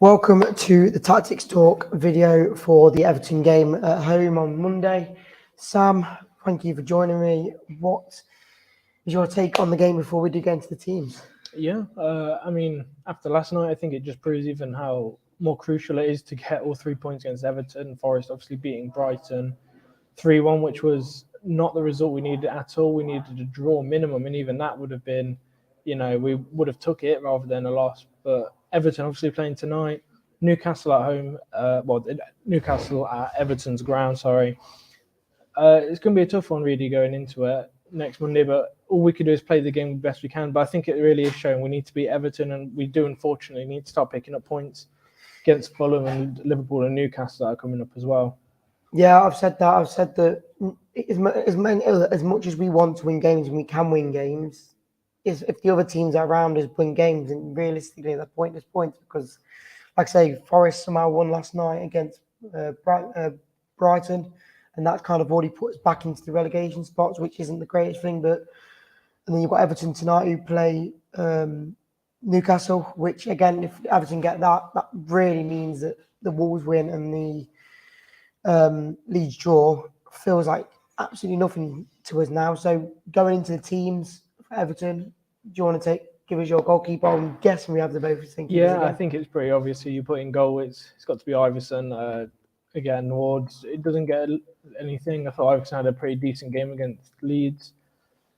Welcome to the Tactics Talk video for the Everton game at home on Monday. Sam, thank you for joining me. What is your take on the game before we do get into the teams? Yeah, after last night, I think it just proves even how more crucial it is to get all 3 points against Everton. Forest obviously beating Brighton 3-1, which was not the result we needed at all. We needed a draw minimum, and even that would have been, we would have took it rather than a loss. But Everton obviously playing tonight, Newcastle at home, Newcastle at Everton's ground, sorry. It's going to be a tough one, really, going into it next Monday, but all we can do is play the game the best we can. But I think it really is showing we need to beat Everton, and we do, unfortunately, need to start picking up points against Fulham and Liverpool and Newcastle that are coming up as well. Yeah, I've said that. I've said that as much as we want to win games and we can win games, is if the other teams around us win games, and realistically they're pointless points because, like I say, Forest somehow won last night against Brighton, and that's kind of already put us back into the relegation spots, which isn't the greatest thing. And then you've got Everton tonight who play Newcastle, which again, if Everton get that really means that the Wolves win and the Leeds draw feels like absolutely nothing to us now. So going into the teams for Everton, do you want to give us your goalkeeper? I'm guessing we have the both thinking. Yeah, I think it's pretty obvious who you put in goal. It's got to be Iverson. Again, Wards, it doesn't get anything. I thought Iverson had a pretty decent game against Leeds.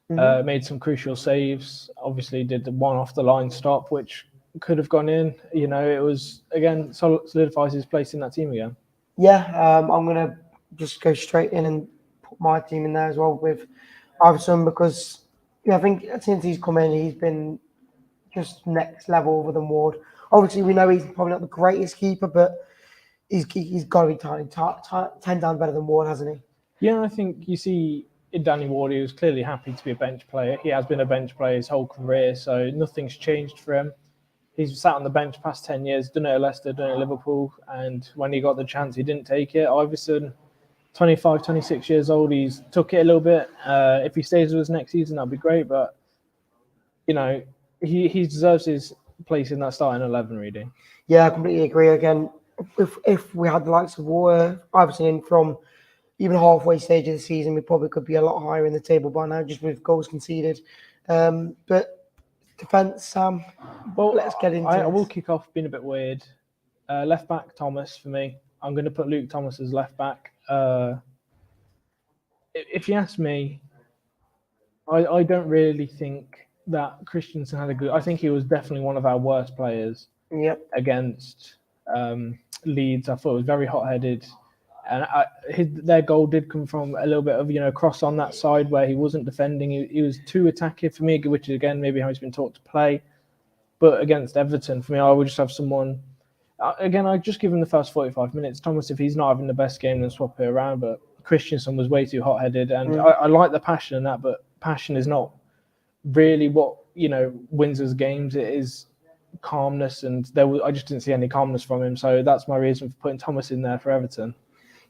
Made some crucial saves. Obviously, did the one off the line stop, which could have gone in. It was, again, solidifies his place in that team again. Yeah, I'm going to just go straight in and put my team in there as well with Iverson because I think since he's come in, he's been just next level other than Ward. Obviously, we know he's probably not the greatest keeper, but he's got to be 10 times better than Ward, hasn't he? Yeah, I think you see in Danny Ward, he was clearly happy to be a bench player. He has been a bench player his whole career, so nothing's changed for him. He's sat on the bench past 10 years, done it at Leicester, done it at Liverpool, and when he got the chance, he didn't take it. Iverson, 25, 26 years old, he's took it a little bit. If he stays with us next season, that'd be great, but, he deserves his place in that starting 11, really. Yeah, I completely agree. Again, if we had the likes of Iverson in from even halfway stage of the season, we probably could be a lot higher in the table by now, just with goals conceded. But defence, Sam. Well, let's get into it. I will kick off being a bit weird. Left back, Thomas for me. I'm going to put Luke Thomas as left back. If you ask me, I don't really think that Christensen had a good. I think he was definitely one of our worst players. Yep. Against Leeds. I thought it was very hot-headed. And their goal did come from a little bit of, cross on that side where he wasn't defending. He was too attacking for me, which is, again, maybe how he's been taught to play. But against Everton, for me, I would just have someone... Again, I'd just give him the first 45 minutes. Thomas, if he's not having the best game, then swap it around. But Christensen was way too hot-headed. And I like the passion in that, but passion is not really what, wins us games. It is calmness, and I just didn't see any calmness from him. So that's my reason for putting Thomas in there for Everton.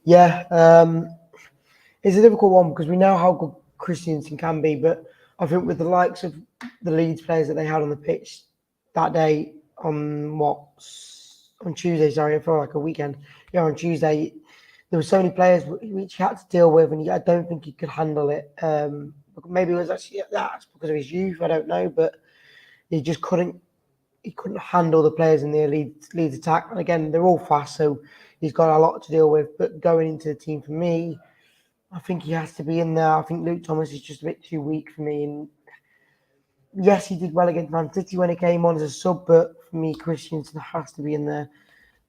Yeah, it's a difficult one because we know how good Christensen can be, but I think with the likes of the Leeds players that they had on the pitch that day on Tuesday, sorry, for like a weekend. Yeah, on Tuesday, there were so many players which he had to deal with, and I don't think he could handle it. Maybe it was actually that's because of his youth, I don't know, but he just couldn't. He couldn't handle the players in the Leeds attack. And again, they're all fast, so he's got a lot to deal with. But going into the team for me, I think he has to be in there. I think Luke Thomas is just a bit too weak for me. And yes, he did well against Man City when he came on as a sub, but for me, Christensen has to be in there,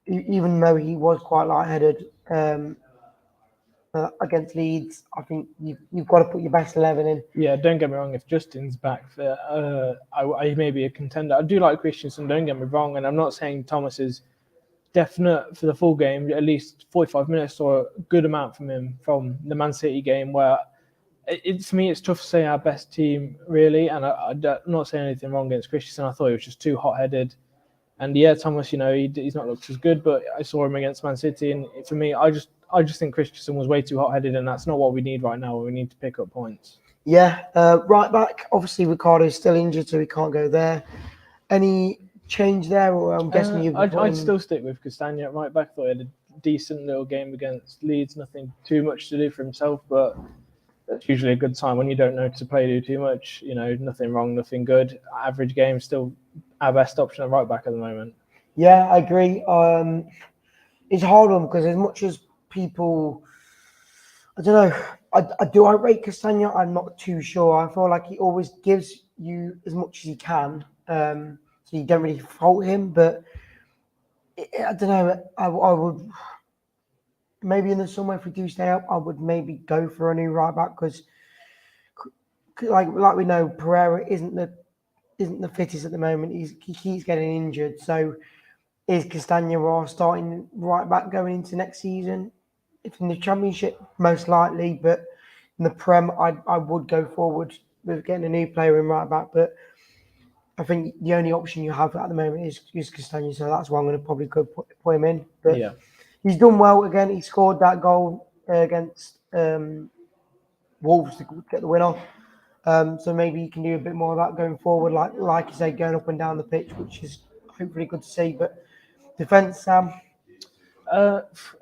even though he was quite light-headed against Leeds. I think you've got to put your best 11 in. Yeah, don't get me wrong. If Justin's back, I may be a contender. I do like Christensen, don't get me wrong. And I'm not saying Thomas is definite for the full game, at least 45 minutes or a good amount from him from the Man City game, where for me, it's tough to say our best team, really. And I'm not saying anything wrong against Christensen. I thought he was just too hot-headed. And yeah, Thomas, he's not looked as good, but I saw him against Man City. And for me, I just think Christensen was way too hot-headed, and that's not what we need right now. We need to pick up points. Yeah, right back. Obviously, Ricardo's still injured, so he can't go there. Any change there, or I'm guessing you'd be I'd putting... still stick with Castagna at right back. I thought he had a decent little game against Leeds. Nothing too much to do for himself, but that's usually a good sign when you don't know to play too much. Nothing wrong, nothing good. Average game, still our best option at right back at the moment. Yeah, I agree. It's a hard one because as much as people, I don't know, I rate Castagna? I'm not too sure. I feel like he always gives you as much as he can, so you don't really fault him. But I don't know. I would maybe in the summer, if we do stay up, I would maybe go for a new right back because, like we know, Pereira isn't the fittest at the moment. He keeps getting injured. So is Castagna our starting right back going into next season? If in the Championship, most likely, but in the Prem, I would go forward with getting a new player in right back. But I think the only option you have at the moment is Castagna, so that's why I'm going to probably go put him in. But Yeah. he's done well again. He scored that goal against Wolves to get the winner. So maybe he can do a bit more of that going forward, like you say, going up and down the pitch, which is hopefully good to see. But defence, Sam?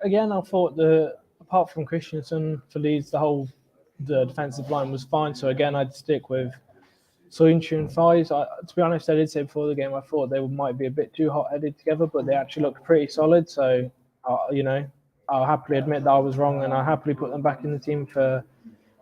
Again, I thought apart from Christensen for Leeds, the defensive line was fine. So again, I'd stick with Soyuncu and Fies. To be honest, I did say before the game I thought they might be a bit too hot-headed together, but they actually looked pretty solid. So, I'll happily admit that I was wrong, and I'll happily put them back in the team for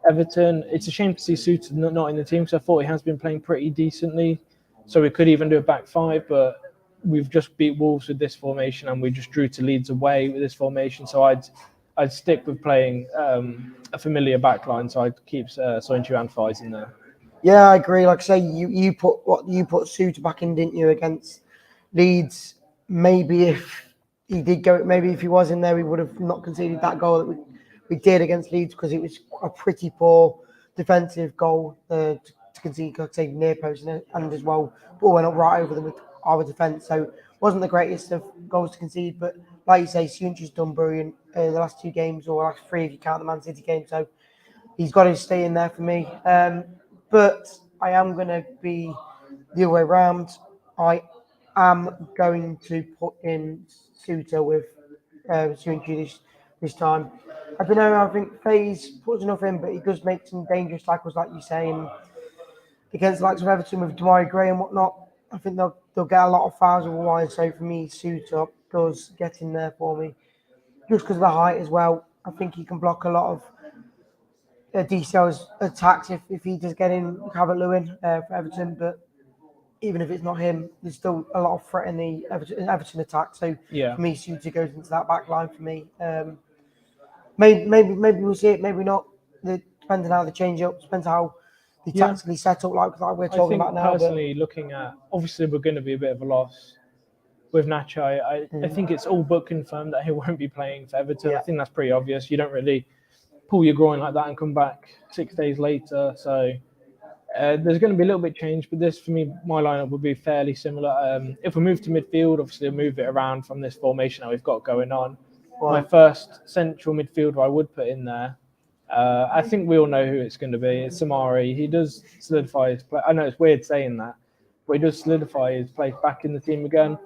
Everton. It's a shame to see Souttar not in the team, because I thought he has been playing pretty decently. So we could even do a back five, but we've just beat Wolves with this formation, and we just drew to Leeds away with this formation. So I'd stick with playing a familiar backline. So I'd keep Soyuncu and Fies in there. Yeah, I agree. Like I say, you put Souttar back in, didn't you, against Leeds? Maybe if he did go, maybe if he was in there, we would have not conceded that goal that we did against Leeds, because it was a pretty poor defensive goal to concede, like I say, near post and as well, ball went up right over them with our defence. So it wasn't the greatest of goals to concede, but like you say, Soyuncu's done brilliant the last two games, or last three if you count the Man City game. So he's got to stay in there for me. But I am going to be the other way around. I am going to put in Souttar with Soyuncu this time. I don't know. I think FaZe puts enough in, but he does make some dangerous tackles, like you say, and against the likes of Everton with Damari Gray and whatnot. I think they'll get a lot of fouls otherwise. So for me, Souttar does get in there for me, just because of the height as well. I think he can block a lot of DCL's attacks if he does get in Calvert-Lewin for Everton, but even if it's not him, there's still a lot of threat in the Everton attack. So Yeah. for me, Souttar goes into that back line for me. Maybe we'll see it, maybe not. Depends on how they change it up, depends how they tactically set up, like we're talking about now. Personally, looking at, obviously we're going to be a bit of a loss with Nacho. I think it's all but confirmed that he won't be playing for Everton. Yeah. I think that's pretty obvious. You don't really pull your groin like that and come back 6 days later. So there's going to be a little bit change, but this, for me, my lineup would be fairly similar. If we move to midfield, obviously we'll move it around from this formation that we've got going on. My first central midfielder I would put in there, I think we all know who it's going to be. It's Samari. He does solidify his play. I know it's weird saying that, but he does solidify his place back in the team again.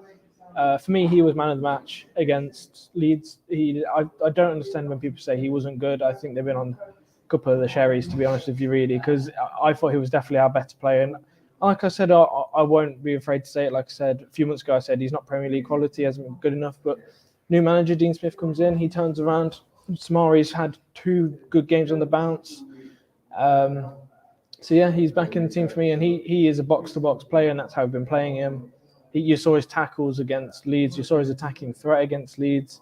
For me, he was man of the match against Leeds. I don't understand when people say he wasn't good. I think they've been on a couple of the sherries, to be honest with you, really, because I thought he was definitely our better player. And like I said, I won't be afraid to say it. Like I said, a few months ago, I said he's not Premier League quality, hasn't been good enough. But new manager, Dean Smith, comes in, he turns around. Samari's had 2 good games on the bounce. So yeah, he's back in the team for me, and he is a box-to-box player, and that's how we've been playing him. You saw his tackles against Leeds. You saw his attacking threat against Leeds.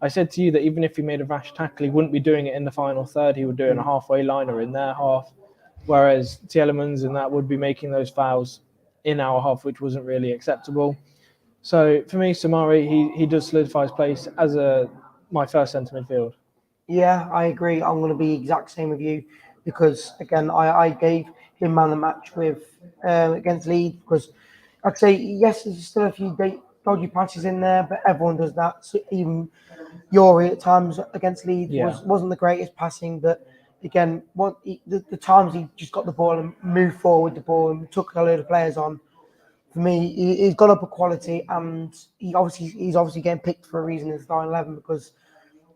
I said to you that even if he made a rash tackle, he wouldn't be doing it in the final third. He would do it in a halfway line or in their half, whereas Tielemans and that would be making those fouls in our half, which wasn't really acceptable. So for me, Samari, he does solidify his place as my first centre midfield. Yeah, I agree. I'm going to be exact same with you, because again, I gave him man of the match with against Leeds, because I'd say yes, there's still a few dodgy passes in there, but everyone does that. So even Yori at times against Leeds wasn't the greatest passing, but again, the times he just got the ball and moved forward with the ball and took a load of players on, for me, he's gone up a quality, and he's obviously getting picked for a reason in starting 11 because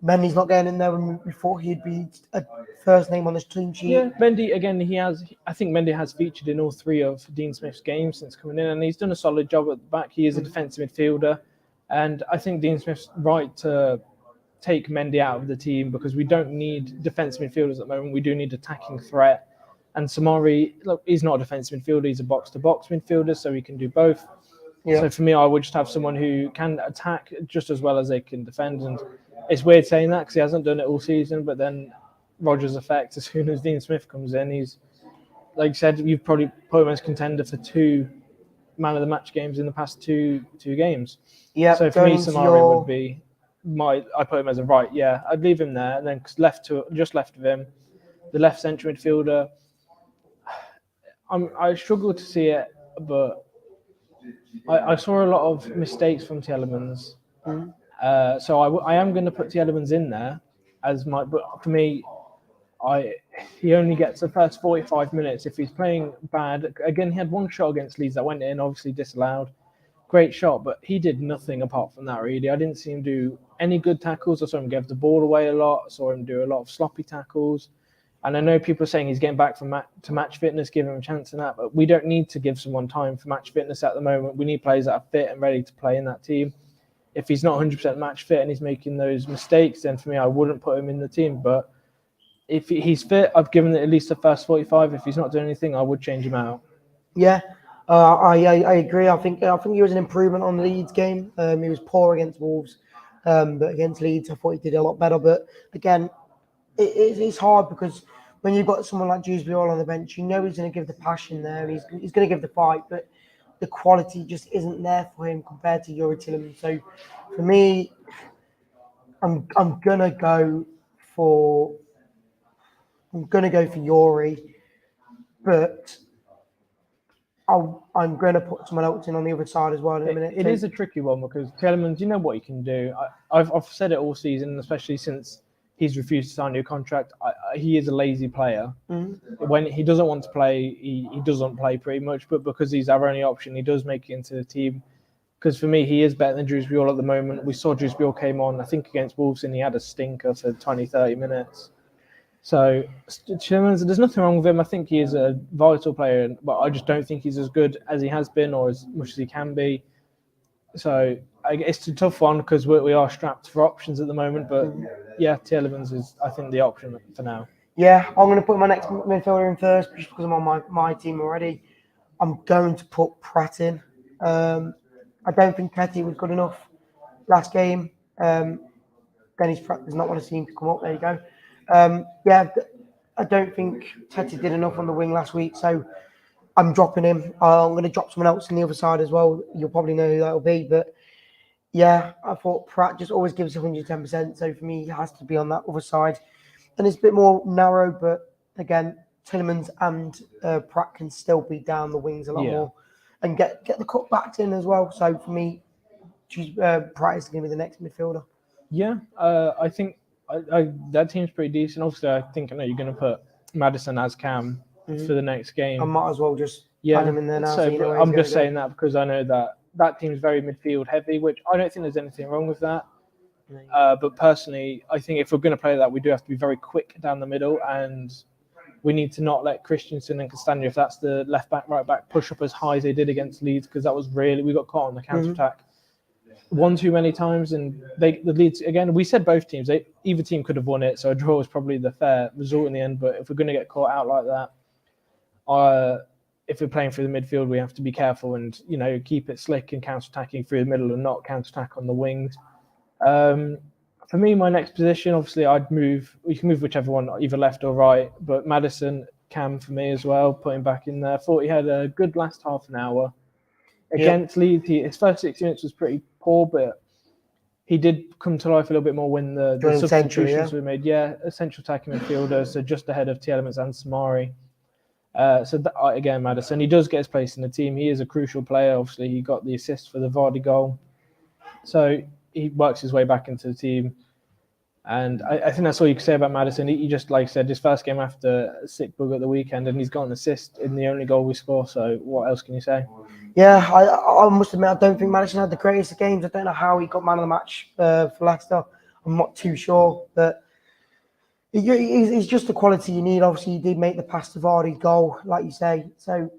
Mendy's not getting in there when we thought he'd be a first name on this team sheet. Yeah, Mendy, again, I think Mendy has featured in all 3 of Dean Smith's games since coming in, and he's done a solid job at the back. He is a defensive midfielder, and I think Dean Smith's right to take Mendy out of the team because we don't need defensive midfielders at the moment. We do need attacking threat. And Samari, look, he's not a defensive midfielder. He's a box-to-box midfielder, so he can do both. Yeah. So for me, I would just have someone who can attack just as well as they can defend. And it's weird saying that because he hasn't done it all season. But then Rodgers' effect, as soon as Dean Smith comes in, he's, like you said, you've probably put him as contender for 2 man of the match games in the past two games. Yeah. So for me, Samari would be I put him as a right. Yeah, I'd leave him there, and then just left of him, the left central midfielder. I struggle to see it, but I saw a lot of mistakes from Tielemans. So I am going to put Tielemans in there as my. But for me, he only gets the first 45 minutes if he's playing bad. Again, he had 1 shot against Leeds that went in, obviously disallowed. Great shot, but he did nothing apart from that, really. I didn't see him do any good tackles. I saw him give the ball away a lot. I saw him do a lot of sloppy tackles. And I know people are saying he's getting back to match fitness, give him a chance in that, but we don't need to give someone time for match fitness at the moment. We need players that are fit and ready to play in that team. If he's not 100% match fit and he's making those mistakes, then for me, I wouldn't put him in the team. But if he's fit, I've given it at least the first 45. If he's not doing anything, I would change him out. Yeah, I agree. I think he was an improvement on the Leeds game. He was poor against Wolves, but against Leeds, I thought he did a lot better. But again, it's hard because when you've got someone like Dewsbury all on the bench, you know he's going to give the passion there. He's going to give the fight, but the quality just isn't there for him compared to Youri Tielemans. So for me, I'm gonna go for Youri, but I'm going to put someone else in on the other side as well in a minute. It is a tricky one because Tielemans, you know what he can do. I've said it all season, especially since he's refused to sign a new contract. He is a lazy player. Mm-hmm. When he doesn't want to play, he doesn't play pretty much. But because he's our only option, he does make it into the team. Because for me, he is better than Dewsbury at the moment. We saw Dewsbury came on, I think, against Wolves, and he had a stinker for 20, 30 minutes. So, Tielemans, there's nothing wrong with him. I think he is a vital player, but I just don't think he's as good as he has been or as much as he can be. So, it's a tough one because we are strapped for options at the moment. But, yeah, Tielemans is, I think, the option for now. Yeah, I'm going to put my next midfielder in first just because I'm on my team already. I'm going to put Pratt in. I don't think Ketty was good enough last game. Dennis Pratt does not want to see him to come up. There you go. I don't think Teti did enough on the wing last week, so I'm dropping him. I'm going to drop someone else on the other side as well. You'll probably know who that'll be, but yeah, I thought Pratt just always gives 110%, so for me, he has to be on that other side. And it's a bit more narrow, but again, Tielemans and Pratt can still be down the wings a lot more and get the cutbacks in as well. So for me, Pratt is going to be the next midfielder. Yeah, I think that team's pretty decent. Obviously, I think you're going to put Maddison as Cam for the next game. I might as well just add him in there now. So I'm just saying that because I know that team's very midfield heavy, which I don't think there's anything wrong with that. But personally, I think if we're going to play that, we do have to be very quick down the middle, and we need to not let Christensen and Castagne, if that's the left back, right back, push up as high as they did against Leeds, because that was we got caught on the counter attack one too many times, and the Leeds again. We said both teams, either team could have won it, so a draw was probably the fair result in the end. But if we're going to get caught out like that, if we're playing through the midfield, we have to be careful and keep it slick and counter attacking through the middle and not counter attack on the wings. For me, my next position, obviously, I'd move. You can move whichever one, either left or right. But Maddison, Cam for me as well. Put him back in there. Thought he had a good last half an hour against Leeds. His first 6 minutes was pretty poor, but he did come to life a little bit more when the substitutions were made. Yeah, a central attacking midfielder, so just ahead of Tielemans and Samari. Again, Maddison, he does get his place in the team. He is a crucial player. Obviously, he got the assist for the Vardy goal. So he works his way back into the team. And I think that's all you can say about Maddison. He just, like I said, his first game after a sick bug at the weekend, and he's got an assist in the only goal we score. So what else can you say? Yeah, I must admit, I don't think Madison had the greatest of games. I don't know how he got man of the match for Leicester. I'm not too sure, but he's just the quality you need. Obviously, he did make the pass to Vardy's goal, like you say. So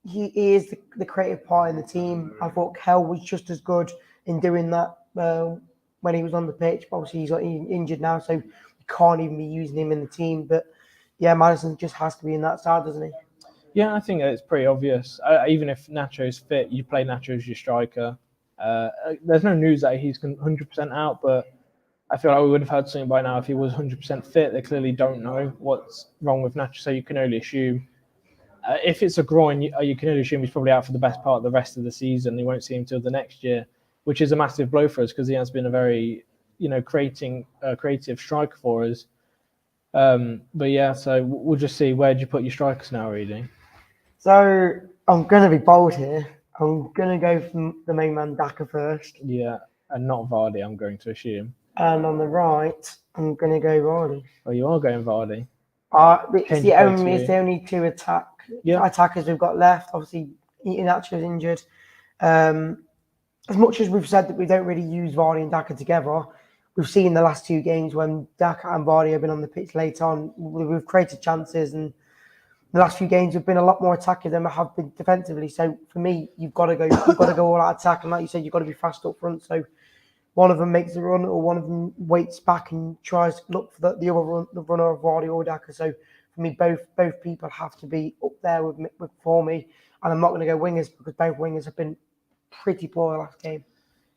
he is the creative part in the team. I thought Kell was just as good in doing that when he was on the pitch. But obviously, he's injured now, so we can't even be using him in the team. But yeah, Madison just has to be in that side, doesn't he? Yeah, I think it's pretty obvious. Even if Nacho's fit, you play Nacho as your striker. There's no news that he's 100% out, but I feel like we would have heard something by now if he was 100% fit. They clearly don't know what's wrong with Nacho, so you can only assume. If it's a groin, you can only assume he's probably out for the best part of the rest of the season. You won't see him till the next year, which is a massive blow for us because he has been a very, creative striker for us. But yeah, so we'll just see. Where do you put your strikers now, Reedy? So I'm going to be bold here. I'm going to go from the main man Daka first. Yeah, and not Vardy, I'm going to assume. And on the right, I'm going to go Vardy. Oh, you are going Vardy? It's the only two attackers we've got left. Obviously, Iheanacho is injured. As much as we've said that we don't really use Vardy and Daka together, we've seen the last two games when Daka and Vardy have been on the pitch late on, we've created chances, and the last few games have been a lot more attacking than we have been defensively. So for me, you've got to go all out attack, and like you said, you've got to be fast up front. So one of them makes a run, or one of them waits back and tries to look for the other run, the runner of Vardy or Daka. So for me, both people have to be up there for me, and I'm not going to go wingers because both wingers have been pretty poor last game.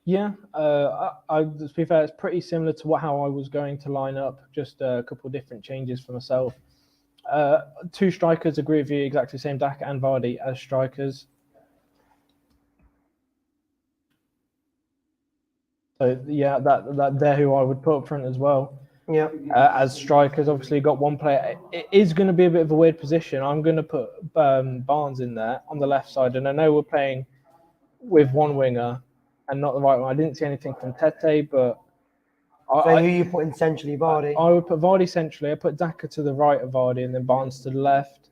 Yeah, to be fair, it's pretty similar to how I was going to line up. Just a couple of different changes for myself. Two strikers, agree with you, exactly the same, Daka and Vardy as strikers. So yeah, that they're who I would put up front as well. Yeah. As strikers, obviously got one player. It is going to be a bit of a weird position. I'm going to put Barnes in there on the left side, and I know we're playing with one winger and not the right one. I didn't see anything from Tete, but who are you putting centrally, Vardy? I would put Vardy centrally. I put Daka to the right of Vardy and then Barnes to the left.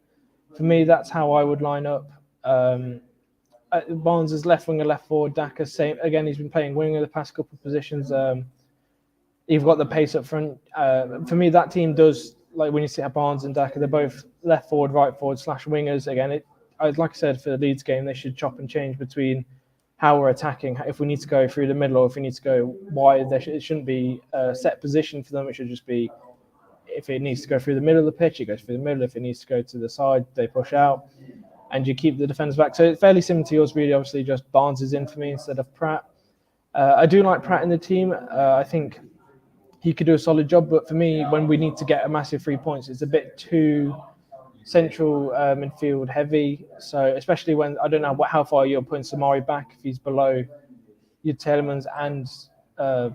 For me, that's how I would line up. Barnes is left winger, left forward. Daka same again. He's been playing winger the past couple of positions. You've got the pace up front. For me, that team does, like when you see Barnes and Daka, they're both left forward, right forward / wingers. Again, like I said, for the Leeds game, they should chop and change between how we're attacking. If we need to go through the middle or if we need to go wide, it shouldn't be a set position for them. It should just be, if it needs to go through the middle of the pitch, it goes through the middle. If it needs to go to the side, they push out. And you keep the defence back. So it's fairly similar to yours, really. Obviously, just Barnes is in for me instead of Pratt. I do like Pratt in the team. I think he could do a solid job. But for me, when we need to get a massive 3 points, it's a bit too central midfield heavy. So especially when, I don't know how far you're putting Samari back, if he's below your Telemans and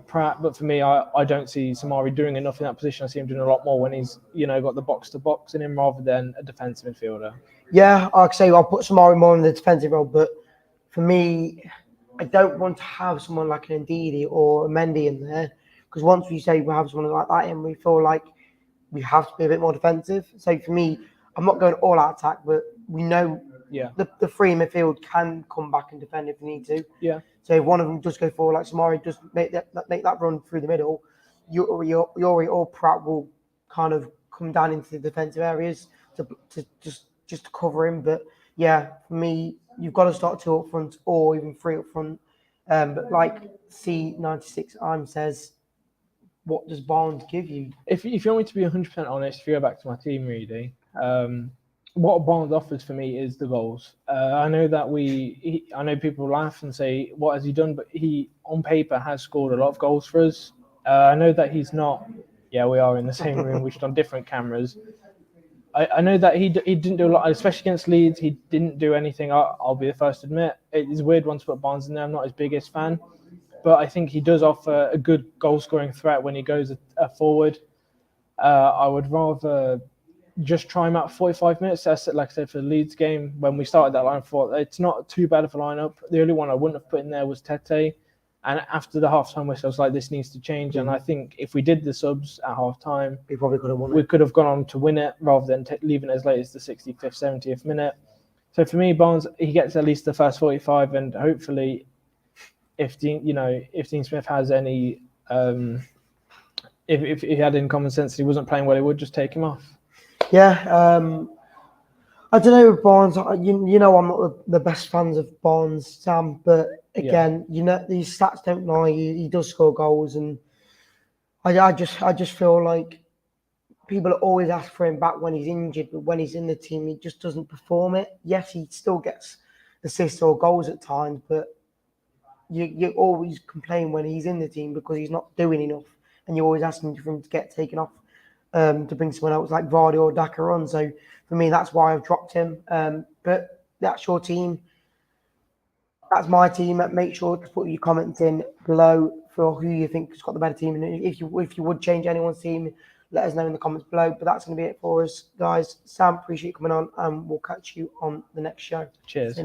Pratt. But for me, I don't see Samari doing enough in that position. I see him doing a lot more when he's, got the box-to-box in him rather than a defensive midfielder. Yeah, like I say, I'll put Samari more in the defensive role, but for me, I don't want to have someone like an Ndidi or a Mendy in there, because once we say we have someone like that in, we feel like we have to be a bit more defensive. So for me, I'm not going all out attack, but we know the free midfield can come back and defend if we need to. Yeah. So if one of them does go forward, like Samari does make that run through the middle, Yuri or Pratt will kind of come down into the defensive areas to just to cover him. But yeah, for me, you've got to start two up front or even three up front. But like C96 says, what does Barnes give you? If you want me to be 100% honest, if you go back to my team, Reedy, what Barnes offers for me is the goals. I know that I know people laugh and say, what has he done? But he, on paper, has scored a lot of goals for us. I know that he's not. Yeah, we are in the same room. We're just on different cameras. I know that he didn't do a lot, especially against Leeds. He didn't do anything. I'll be the first to admit. It's a weird one to put Barnes in there. I'm not his biggest fan. But I think he does offer a good goal-scoring threat when he goes forward. I would rather just try him out 45 minutes. That's like I said for the Leeds game. When we started that line, I thought it's not too bad of a lineup. The only one I wouldn't have put in there was Tete. And after the half-time whistle, I was like, this needs to change. Mm-hmm. And I think if we did the subs at half-time, we probably could have won it. We could have gone on to win it rather than leaving it as late as the 65th, 70th minute. So for me, Barnes, he gets at least the first 45, and hopefully, if Dean Smith has any, if he had any common sense and he wasn't playing well, he would just take him off. Yeah, I don't know with Barnes. You know, I'm not the best fans of Barnes, Sam. But again, you know, these stats don't lie. He does score goals, and I just feel like people always ask for him back when he's injured, but when he's in the team, he just doesn't perform it. Yes, he still gets assists or goals at times, but you always complain when he's in the team because he's not doing enough, and you're always asking for him to get taken off to bring someone else like Vardy or Daka on. So for me, that's why I've dropped him. But that's your team. That's my team. Make sure to put your comments in below for who you think has got the better team, and if you would change anyone's team, let us know in the comments below. But that's going to be it for us, guys. Sam, appreciate you coming on, and we'll catch you on the next show. Cheers.